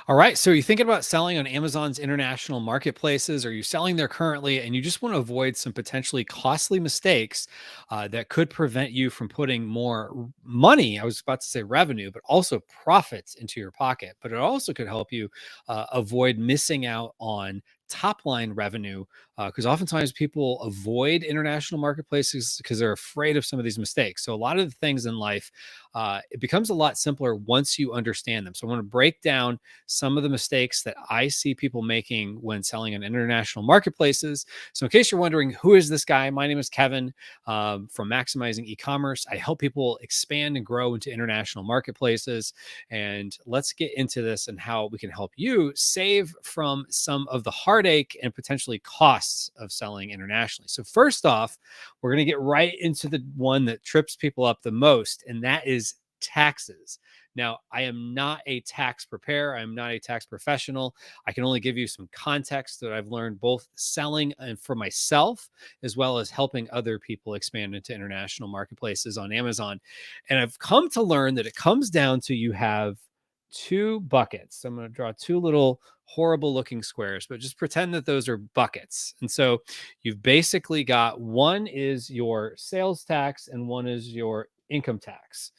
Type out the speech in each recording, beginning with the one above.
All right. So you're thinking about selling on Amazon's international marketplaces? Are you selling there currently and you just want to avoid some potentially costly mistakes that could prevent you from putting more money? I was about to say revenue, but also profits into your pocket. But it also could help you avoid missing out on top line revenue because oftentimes people avoid international marketplaces because they're afraid of some of these mistakes. So a lot of the things in life, it becomes a lot simpler once you understand them. So I want to break down some of the mistakes that I see people making when selling on international marketplaces. So, in case you're wondering, who is this guy? My name is Kevin from Maximizing E-commerce. I help people expand and grow into international marketplaces. And let's get into this and how we can help you save from some of the heartache and potentially costs of selling internationally. So, first off, we're going to get right into the one that trips people up the most, and that is taxes. Now, I am not a tax preparer. I'm not a tax professional. I can only give you some context that I've learned both selling and for myself, as well as helping other people expand into international marketplaces on Amazon. And I've come to learn that it comes down to you have two buckets. So I'm going to draw two little horrible looking squares, but just pretend that those are buckets. And so you've basically got one is your sales tax and one is your income tax.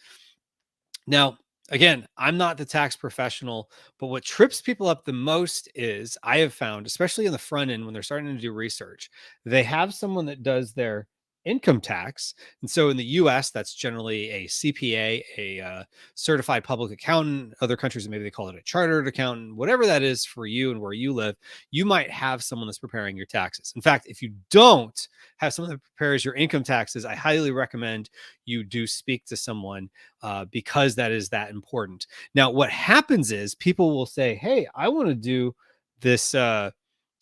Now, again, I'm not the tax professional, but what trips people up the most is I have found, especially in the front end when they're starting to do research, they have someone that does their income tax. And so in the US, that's generally a CPA, a certified public accountant. Other countries, maybe they call it a chartered accountant, whatever that is for you and where you live, you might have someone that's preparing your taxes. In fact, if you don't have someone that prepares your income taxes, I highly recommend you do speak to someone because that is that important. Now, what happens is people will say, "Hey, I want to do this."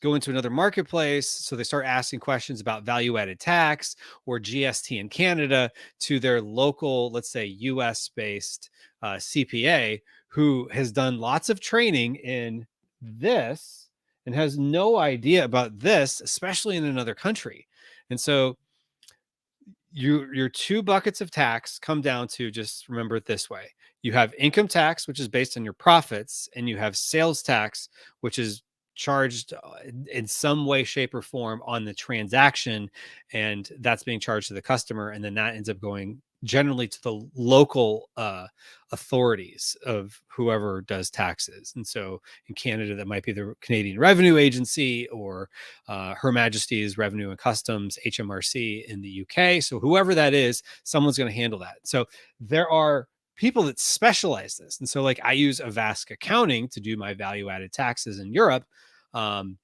Go into another marketplace. So they start asking questions about value added tax or GST in Canada to their local, let's say US based CPA who has done lots of training in this and has no idea about this, especially in another country. And so your two buckets of tax come down to, just remember it this way: you have income tax, which is based on your profits, and you have sales tax, which is charged in some way, shape, or form on the transaction, and that's being charged to the customer, and then that ends up going generally to the local authorities of whoever does taxes. And so in Canada, that might be the Canadian Revenue Agency, or Her Majesty's Revenue and Customs, HMRC, in the UK. So whoever that is, someone's going to handle that. So there are people that specialize this. And so, like, I use Avast Accounting to do my value added taxes in Europe. Um,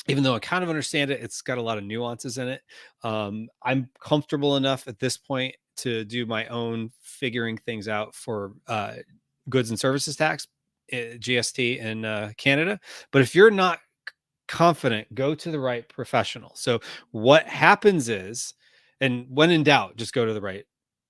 Even though I kind of understand it, it's got a lot of nuances in it. I'm comfortable enough at this point to do my own figuring things out for goods and services tax, GST in Canada. But if you're not confident, go to the right professional. So what happens is, and when in doubt, just go to the right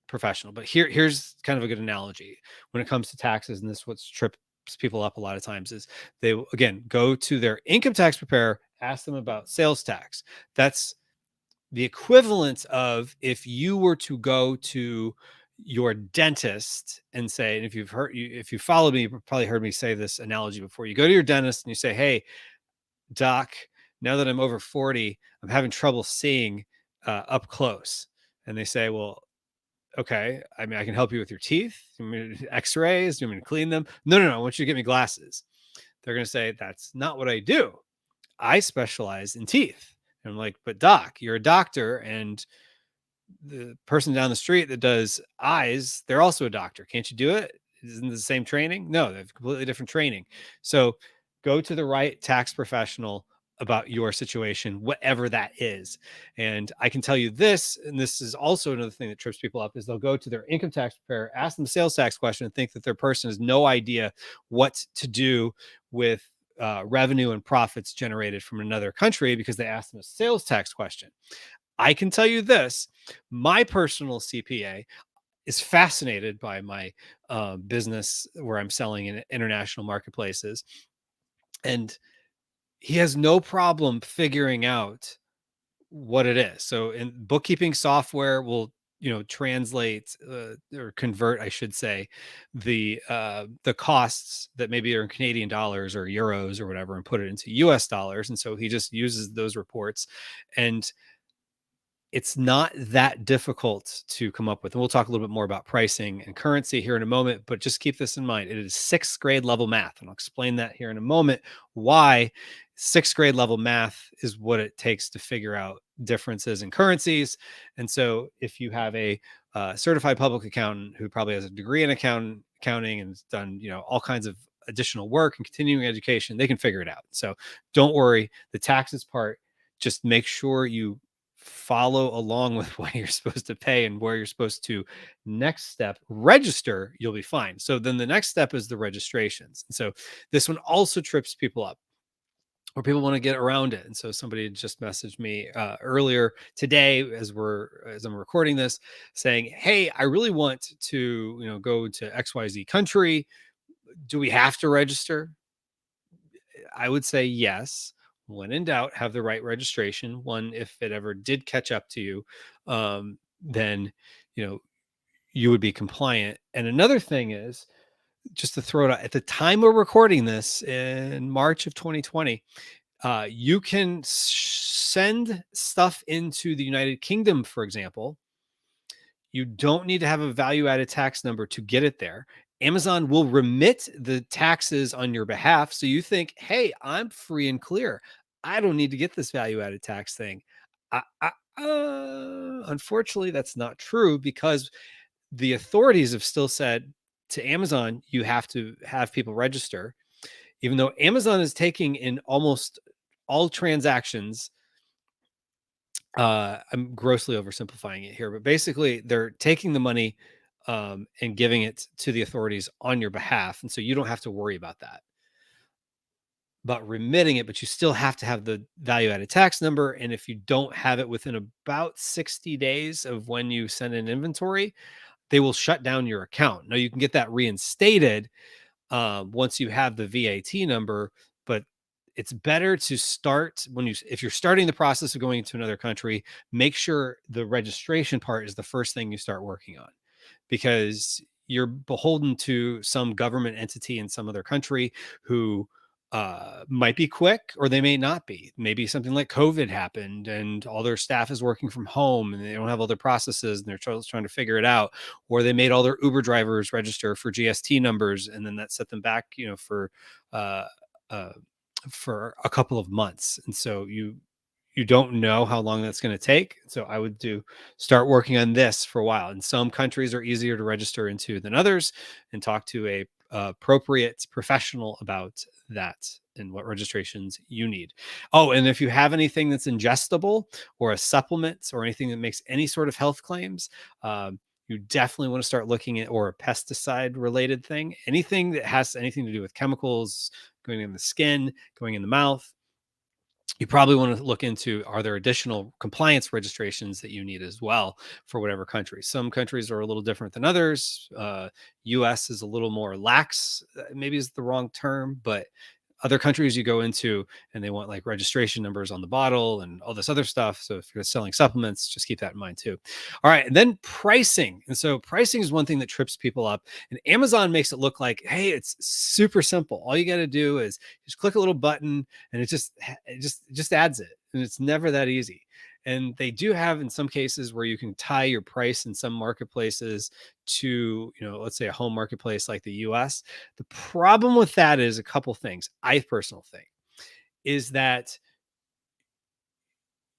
professional. But here's kind of a good analogy when it comes to taxes, and this is what's trips people up a lot of times is they will, again, go to their income tax preparer, ask them about sales tax. That's the equivalent of if you were to go to your dentist and say, and if you followed me, you've probably heard me say this analogy before. You go to your dentist and you say, "Hey, doc, now that I'm over 40, I'm having trouble seeing up close." And they say, "Well, okay, I mean, I can help you with your teeth. You want me to x-rays? You want me to clean them?" "No, no, no, I want you to get me glasses." They're going to say, "That's not what I do. I specialize in teeth." And I'm like, "But doc, you're a doctor, and the person down the street that does eyes, they're also a doctor. Can't you do it? Isn't it the same training?" "No, they have completely different training." So go to the right tax professional about your situation, whatever that is. And I can tell you this, and this is also another thing that trips people up, is they'll go to their income tax preparer, ask them a sales tax question, and think that their person has no idea what to do with revenue and profits generated from another country because they asked them a sales tax question. I can tell you this: my personal CPA is fascinated by my business where I'm selling in international marketplaces. And he has no problem figuring out what it is. So in bookkeeping software will, translate or convert, I should say, the costs that maybe are in Canadian dollars or euros or whatever, and put it into US dollars. And so he just uses those reports, and it's not that difficult to come up with. And we'll talk a little bit more about pricing and currency here in a moment, but just keep this in mind. It is sixth grade level math. And I'll explain that here in a moment, why sixth grade level math is what it takes to figure out differences in currencies. And so if you have a certified public accountant who probably has a degree in accounting and has done, all kinds of additional work and continuing education, they can figure it out. So don't worry. The taxes part, just make sure you follow along with what you're supposed to pay and where you're supposed to next step register. You'll be fine. So then the next step is the registrations. And so this one also trips people up, or people want to get around it. And so somebody just messaged me earlier today as I'm recording this, saying, hey, I really want to go to XYZ country. Do we have to register? I would say yes. When in doubt, have the right registration. One, if it ever did catch up to you, then you would be compliant. And another thing is, just to throw it out, at the time we're recording this in March of 2020, you can send stuff into the United Kingdom, for example. You don't need to have a value added tax number to get it there. Amazon will remit the taxes on your behalf. So you think, hey, I'm free and clear. I don't need to get this value added tax thing. Unfortunately, that's not true, because the authorities have still said to Amazon, you have to have people register, even though Amazon is taking in almost all transactions. I'm grossly oversimplifying it here, but basically they're taking the money and giving it to the authorities on your behalf. And so you don't have to worry about that, but remitting it, but you still have to have the value added tax number. And if you don't have it within about 60 days of when you send an inventory, they will shut down your account. Now you can get that reinstated once you have the VAT number, but it's better to start if you're starting the process of going to another country, make sure the registration part is the first thing you start working on, because you're beholden to some government entity in some other country who might be quick, or they may not be. Maybe something like COVID happened and all their staff is working from home and they don't have all their processes and they're trying to figure it out, or they made all their Uber drivers register for GST numbers and then that set them back, uh, uh, for a couple of months. And so you don't know how long that's going to take. So I would start working on this for a while. And some countries are easier to register into than others, and talk to a appropriate professional about that and what registrations you need. Oh, and if you have anything that's ingestible or a supplement or anything that makes any sort of health claims, you definitely want to start looking at, or a pesticide related thing, anything that has anything to do with chemicals going in the skin, going in the mouth. You probably want to look into, are there additional compliance registrations that you need as well for whatever country. Some countries are a little different than others. US is a little more lax, maybe is the wrong term, but other countries you go into and they want like registration numbers on the bottle and all this other stuff. So if you're selling supplements, just keep that in mind too. All right. And then pricing. And so pricing is one thing that trips people up, and Amazon makes it look like, hey, it's super simple. All you got to do is just click a little button and it just adds it. And it's never that easy. And they do have in some cases where you can tie your price in some marketplaces to, let's say a home marketplace like the US. The problem with that is a couple things. I personally think is that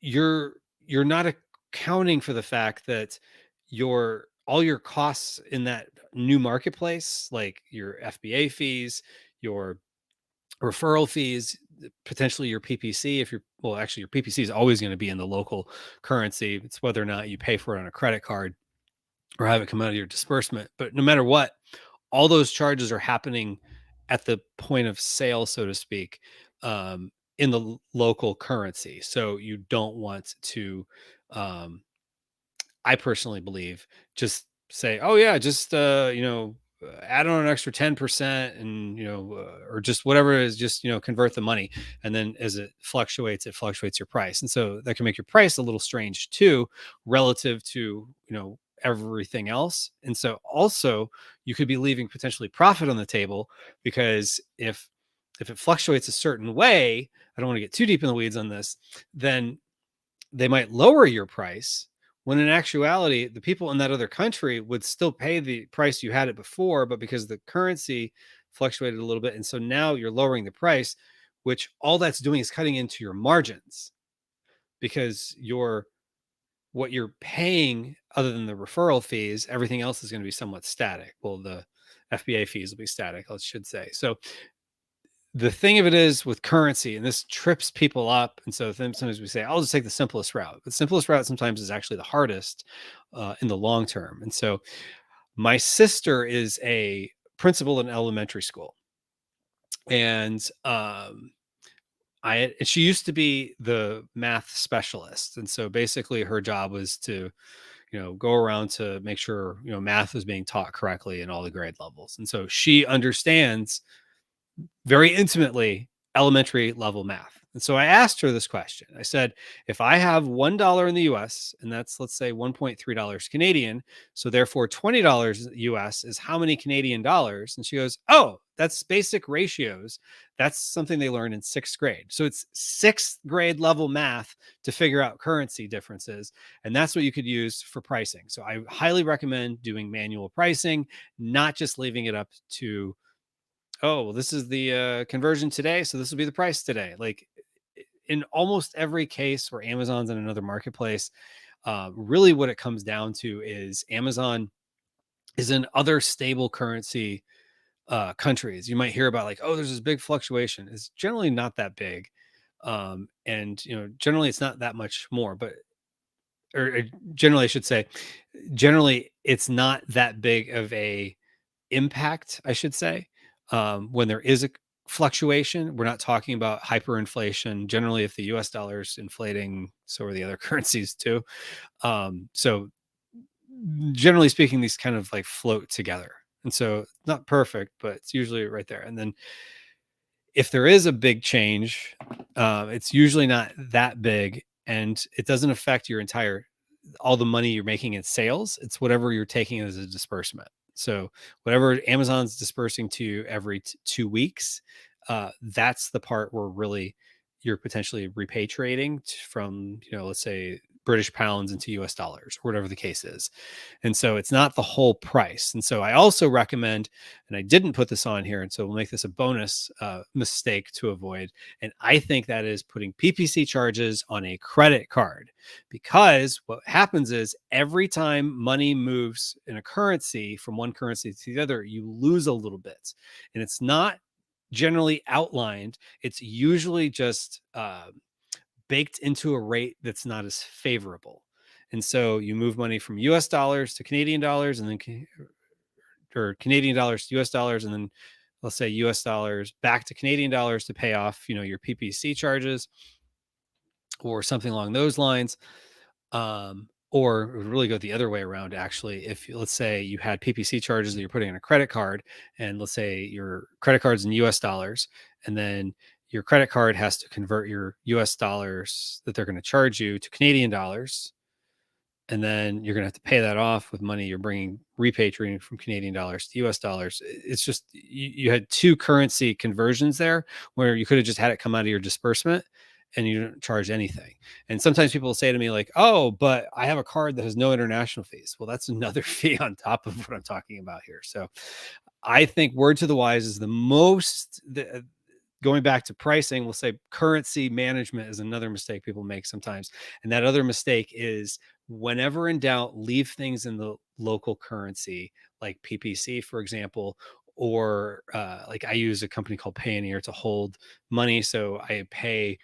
you're not accounting for the fact that all your costs in that new marketplace, like your FBA fees, your referral fees, potentially your PPC. Actually, your PPC is always going to be in the local currency. It's whether or not you pay for it on a credit card or have it come out of your disbursement. But no matter what, all those charges are happening at the point of sale, so to speak, in the local currency. So you don't want to, um, I personally believe, just say, oh yeah, just add on an extra 10%, and or just whatever it is, just convert the money, and then as it fluctuates your price. And so that can make your price a little strange too, relative to everything else. And so also you could be leaving potentially profit on the table, because if it fluctuates a certain way, I don't want to get too deep in the weeds on this, then they might lower your price, when in actuality, the people in that other country would still pay the price you had it before, but because the currency fluctuated a little bit. And so now you're lowering the price, which all that's doing is cutting into your margins, because what you're paying, other than the referral fees, everything else is going to be somewhat static. Well, the FBA fees will be static, I should say. So the thing of it is with currency, and this trips people up. And so then sometimes we say, I'll just take the simplest route. The simplest route sometimes is actually the hardest in the long term. And so my sister is a principal in elementary school. And she used to be the math specialist. And so basically her job was to, go around to make sure, math is being taught correctly in all the grade levels. And so she understands very intimately elementary level math. And so I asked her this question. I said, if I have $1 in the US, and that's, let's say, $1.3 Canadian, so therefore $20 US is how many Canadian dollars? And she goes, oh, that's basic ratios. That's something they learn in sixth grade. So it's sixth grade level math to figure out currency differences. And that's what you could use for pricing. So I highly recommend doing manual pricing, not just leaving it up to, oh, well, this is the conversion today, so this will be the price today. Like, in almost every case where Amazon's in another marketplace, really what it comes down to is Amazon is in other stable currency countries. You might hear about, like, oh, there's this big fluctuation. It's generally not that big. And generally it's not that much more, but or generally I should say, generally it's not that big of a impact, I should say. When there is a fluctuation, we're not talking about hyperinflation. Generally, if the US dollar is inflating, so are the other currencies too. So generally speaking, these kind of like float together. And so it's not perfect, but it's usually right there. And then if there is a big change, it's usually not that big, and it doesn't affect your entire all the money you're making in sales. It's whatever you're taking as a disbursement. So whatever Amazon's dispersing to you every 2 weeks, that's the part where really you're potentially repatriating from, let's say British pounds into US dollars, or whatever the case is. And so it's not the whole price. And so I also recommend, and I didn't put this on here, and so we'll make this a bonus mistake to avoid. And I think that is putting PPC charges on a credit card, because what happens is every time money moves in a currency from one currency to the other, you lose a little bit. And it's not generally outlined. It's usually just baked into a rate that's not as favorable. And so you move money from US dollars to Canadian dollars, and then or Canadian dollars to US dollars, and then let's say US dollars back to Canadian dollars to pay off, your PPC charges or something along those lines. Or it would really go the other way around, actually. If, let's say, you had PPC charges that you're putting on a credit card, and let's say your credit card's in US dollars, and then your credit card has to convert your US dollars that they're going to charge you to Canadian dollars. And then you're going to have to pay that off with money you're bringing, repatriating from Canadian dollars to US dollars. It's just, you had two currency conversions there, where you could have just had it come out of your disbursement and you don't charge anything. And sometimes people will say to me, like, oh, but I have a card that has no international fees. Well, that's another fee on top of what I'm talking about here. So I think word to the wise is going back to pricing, we'll say currency management is another mistake people make sometimes. And that other mistake is, whenever in doubt, leave things in the local currency, like PPC, for example, or like I use a company called Payoneer to hold money. So I pay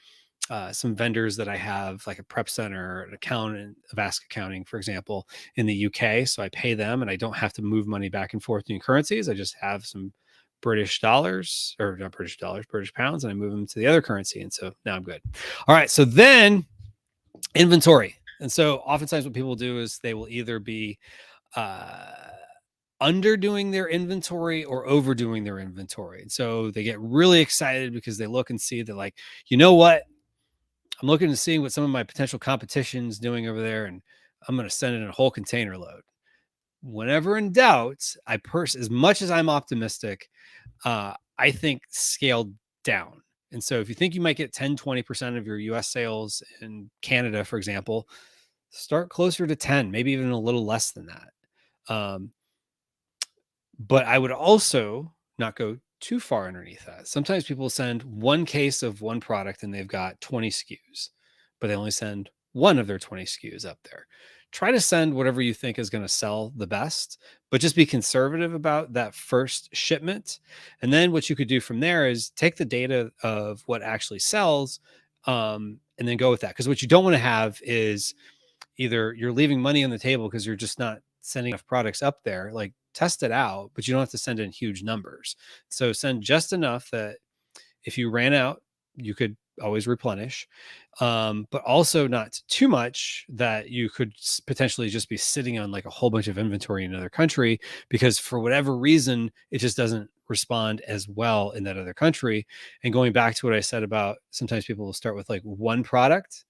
some vendors that I have, like a prep center, an accountant of Ask Accounting, for example, in the UK. So I pay them, and I don't have to move money back and forth between currencies. I just have some British dollars, or not British dollars, British pounds, and I move them to the other currency. And so now I'm good. All right. So then inventory. And so oftentimes what people do is they will either be underdoing their inventory or overdoing their inventory. And so they get really excited because they look and see that, like, you know what? I'm looking to see what some of my potential competition's doing over there, and I'm going to send in a whole container load. Whenever in doubt, as much as I'm optimistic, I think scaled down. And so if you think you might get 10-20% of your US sales in Canada, for example, start closer to 10, maybe even a little less than that. But I would also not go too far underneath that. Sometimes people send one case of one product and they've got 20 SKUs, but they only send one of their 20 SKUs up there. Try to send whatever you think is going to sell the best, but just be conservative about that first shipment. And then what you could do from there is take the data of what actually sells, and then go with that. Because what you don't want to have is either you're leaving money on the table because you're just not sending enough products up there. Like, test it out, but you don't have to send in huge numbers. So send just enough that if you ran out, you could always replenish, but also not too much that you could potentially just be sitting on like a whole bunch of inventory in another country because for whatever reason it just doesn't respond as well in that other country. And going back to what I said about sometimes people will start with like one product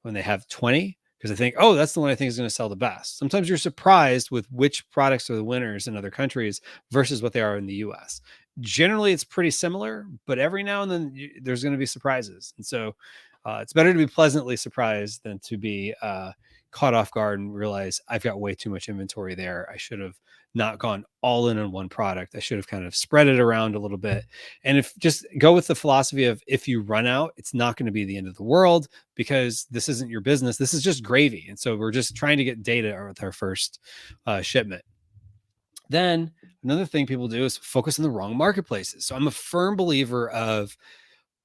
when they have 20 because I think, oh, that's the one I think is going to sell the best. Sometimes you're surprised with which products are the winners in other countries versus what they are in the US. Generally, it's pretty similar, but every now and then there's going to be surprises. And so it's better to be pleasantly surprised than to be caught off guard and realize I've got way too much inventory there. I should have not gone all in on one product. I should have kind of spread it around a little bit. And if just go with the philosophy of if you run out, it's not going to be the end of the world because this isn't your business. This is just gravy. And so we're just trying to get data with our first shipment. Then another thing people do is focus on the wrong marketplaces. So I'm a firm believer of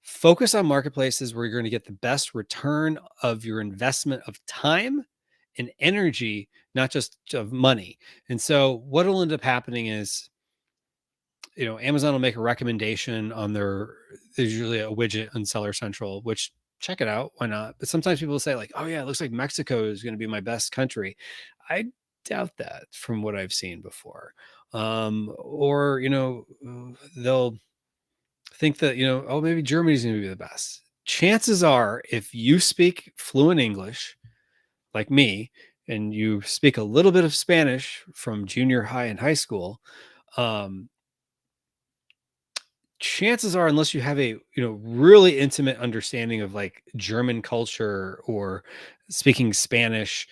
focus on marketplaces where you're going to get the best return of your investment of time and energy, not just of money. And so what will end up happening is, Amazon will make a recommendation on there's usually a widget on Seller Central, which check it out. Why not? But sometimes people say like, oh yeah, it looks like Mexico is going to be my best country. I doubt that from what I've seen before. Or, they'll think that, oh, maybe Germany's going to be the best. Chances are, if you speak fluent English like me, and you speak a little bit of Spanish from junior high and high school, um, chances are, unless you have a really intimate understanding of like German culture or speaking Spanish,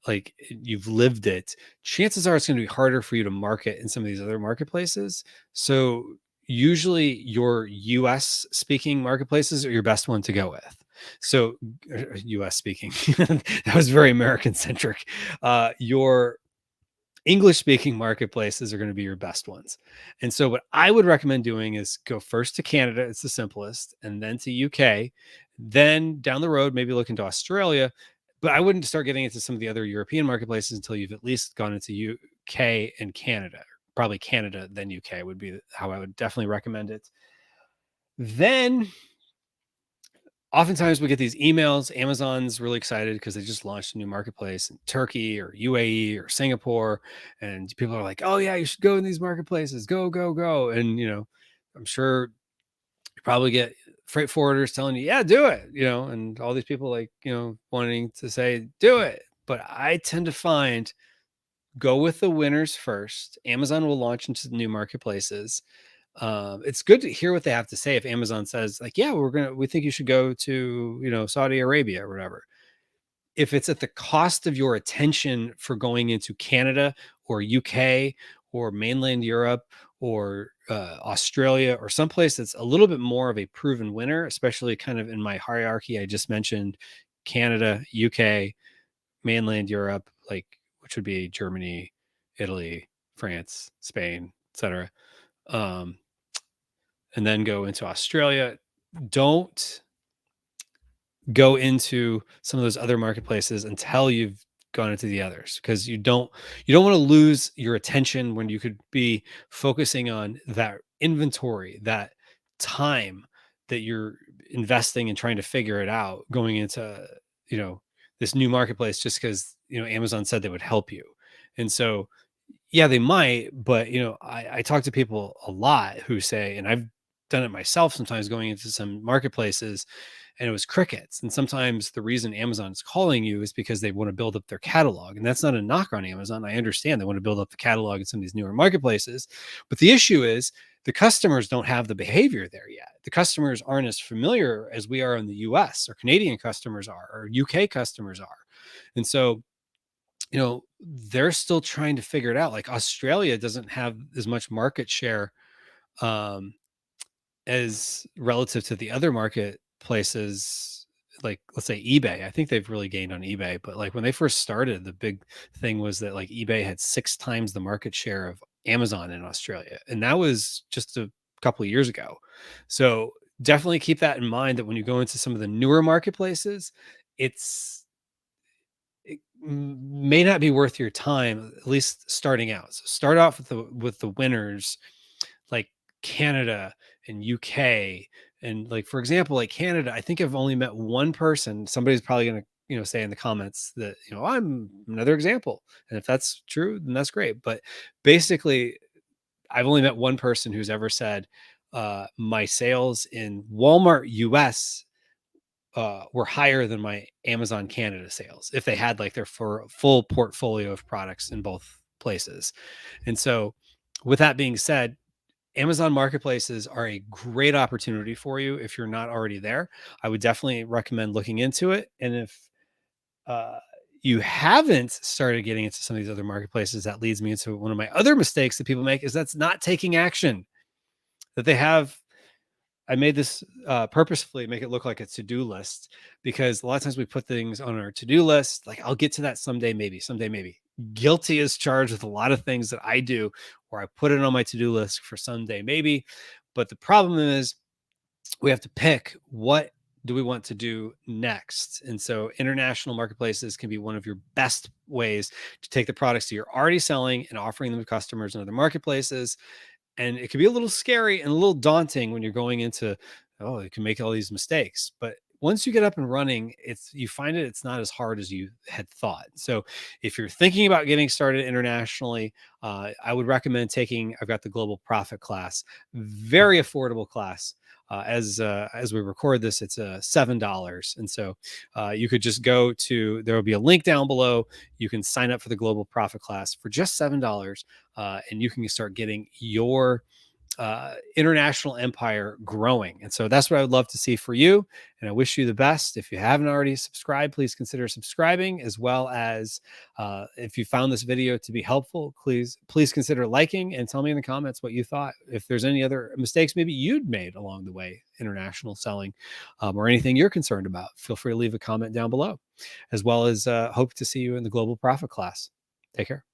like you've lived it, chances are it's going to be harder for you to market in some of these other marketplaces. So usually your US speaking marketplaces are your best one to go with. So US speaking, that was very American centric. Your English speaking marketplaces are going to be your best ones. And so what I would recommend doing is go first to Canada, it's the simplest, and then to UK, then down the road maybe look into Australia, but I wouldn't start getting into some of the other European marketplaces until you've at least gone into UK and Canada. Probably Canada then UK would be how I would definitely recommend it. Then oftentimes we get these emails. Amazon's really excited because they just launched a new marketplace in Turkey or UAE or Singapore. And people are like, oh, yeah, you should go in these marketplaces. Go, go, go. And, I'm sure you probably get freight forwarders telling you, yeah, do it, and all these people like, wanting to say, do it. But I tend to find go with the winners first. Amazon will launch into the new marketplaces. It's good to hear what they have to say. If Amazon says like, yeah, we think you should go to, Saudi Arabia or whatever. If it's at the cost of your attention for going into Canada or UK or mainland Europe or Australia or someplace that's a little bit more of a proven winner, especially kind of in my hierarchy, I just mentioned Canada, UK, mainland Europe, like which would be Germany, Italy, France, Spain, etc. Um, and then go into Australia. Don't go into some of those other marketplaces until you've gone into the others because you don't want to lose your attention when you could be focusing on that inventory, that time that you're investing and trying to figure it out going into, this new marketplace just because, Amazon said they would help you. And so yeah, they might, but I talk to people a lot who say, and I've done it myself sometimes going into some marketplaces and it was crickets. And sometimes the reason Amazon's calling you is because they want to build up their catalog. And that's not a knock on Amazon. I understand they want to build up the catalog in some of these newer marketplaces. But the issue is the customers don't have the behavior there yet. The customers aren't as familiar as we are in the US, or Canadian customers are, or UK customers are. And so, they're still trying to figure it out. Like Australia doesn't have as much market share um, as relative to the other marketplaces, like let's say eBay. I think they've really gained on eBay, but like when they first started, the big thing was that like eBay had 6 times the market share of Amazon in Australia, and that was just a couple of years ago. So definitely keep that in mind, that when you go into some of the newer marketplaces, it's may not be worth your time, at least starting out. So start off with the winners, like Canada and UK. And like, for example, like Canada, I think I've only met one person. Somebody's probably going to, say in the comments that, I'm another example. And if that's true, then that's great. But basically, I've only met one person who's ever said, my sales in Walmart US were higher than my Amazon Canada sales if they had like their full portfolio of products in both places. And so, with that being said, Amazon marketplaces are a great opportunity for you if you're not already there. I would definitely recommend looking into it. And if uh, you haven't started getting into some of these other marketplaces, that leads me into one of my other mistakes that people make, is that's not taking action. That they have I made this purposefully make it look like a to-do list, because a lot of times we put things on our to-do list, like I'll get to that someday, maybe, someday, maybe. Guilty as charged with a lot of things that I do, where I put it on my to-do list for someday, maybe. But the problem is we have to pick, what do we want to do next? And so international marketplaces can be one of your best ways to take the products that you're already selling and offering them to customers in other marketplaces. And it can be a little scary and a little daunting when you're going into, oh, you can make all these mistakes. But once you get up and running, you find it's not as hard as you had thought. So if you're thinking about getting started internationally, I would recommend I've got the Global Profit class, very affordable class. As we record this, it's $7, and so you could just there will be a link down below. You can sign up for the Global Profit class for just $7, and you can start getting your international empire growing. And so that's what I would love to see for you. And I wish you the best. If you haven't already subscribed, please consider subscribing, as well as if you found this video to be helpful, please consider liking and tell me in the comments what you thought. If there's any other mistakes maybe you'd made along the way, international selling, or anything you're concerned about, feel free to leave a comment down below, as well as hope to see you in the Global Profit class. Take care.